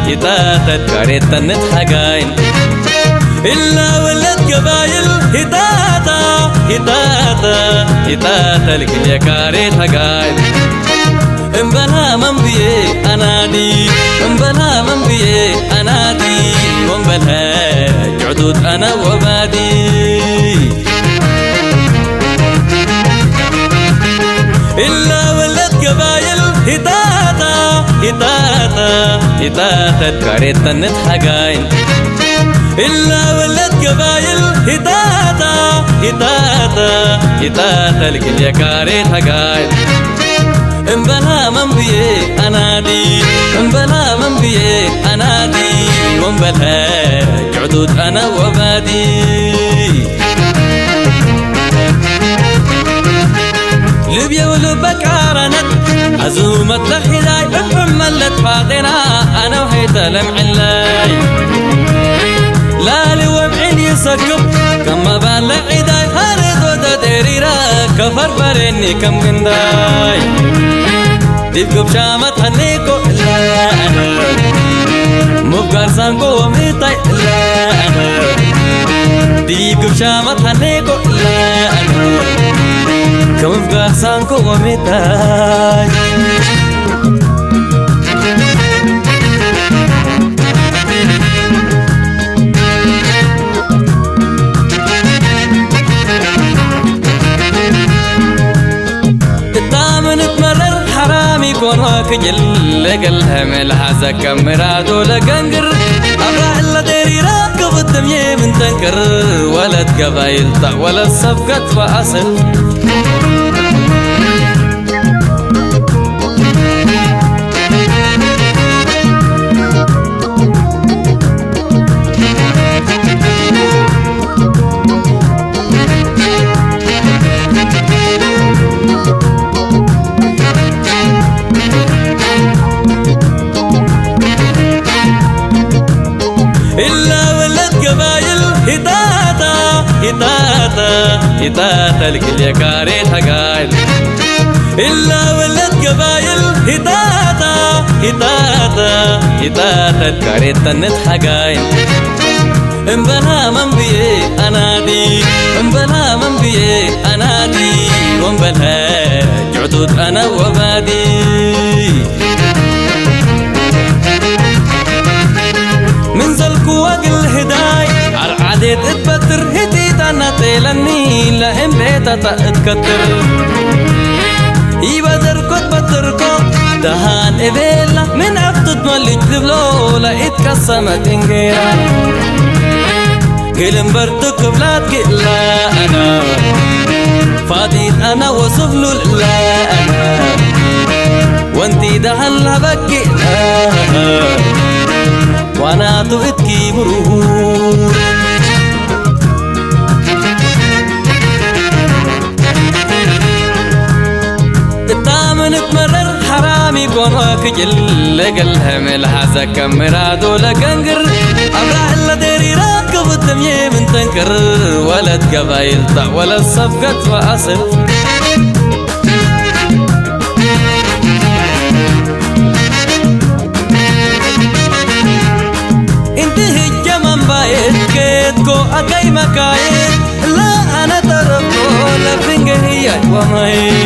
هتاتا الكاريتا نتحقاين إلا ولد قبايل هتاتا الكل يكاريت حقاين امبلا من بيه أنادي امبلا من بيه أنادي وامبلا جعدود أنا وبادي إلا ولد قبايل هتاتا الكاريتا نتحقاين إلا ولد قبايل هتاتا الكل يكاريت حقاين امبلا من بيه أنادي امبلا من بيه أنادي وامبلا جعدود أنا وبادي لبيا ولبك عرنت عزومة الحداي بحملت فاطنا أنا وحيت لمعلاي لا لوبعين يسكب كما بالله عداي هارد وددريرا كفر بريني كم قنداي ديبكب شامت هنيكو لا أنا مبقار سانكو وميطاي لا أنا ديبكب شامت هنيكو لا أنا كم مبقار سانكو وميطاي كون وكجل لقلها ملحظة كمرادو لقنقر أبرا إلا ديري راكب الدمية من تنكر ولد قبايل طع ولد صفقة فأصل إلا ولد قبايل هتاتا الكل يكاريت حقايل إلا ولد قبايل هتاتا الكاريتا نتحقايل امبلا من بيه أنادي امبلا من بيه أنادي وامبلا جعدود أنا وبادي من زلكو وقل هداي عرعديت اتبتر هديت انا تيلني لهم بيتا تتكتر يبادر كت بتركو دهان إبيلا من عفتت ملك دبلو لقيت كسمت انجيرا قلن برتك بلاد لا أنا فاضيت أنا وصفلو لا أنا وانتي دهان لبكي لا وانا تؤتكي مرور التامن تمرر حرامي كون وكجل لقلها ملحظة كمرادو لقنقر أبرا إلا ديري راكب الدمية من تنكر ولد قبايل طع ولد صفقة وأصل أكاي مكاين لا أنا تربو لفنجه هي وماي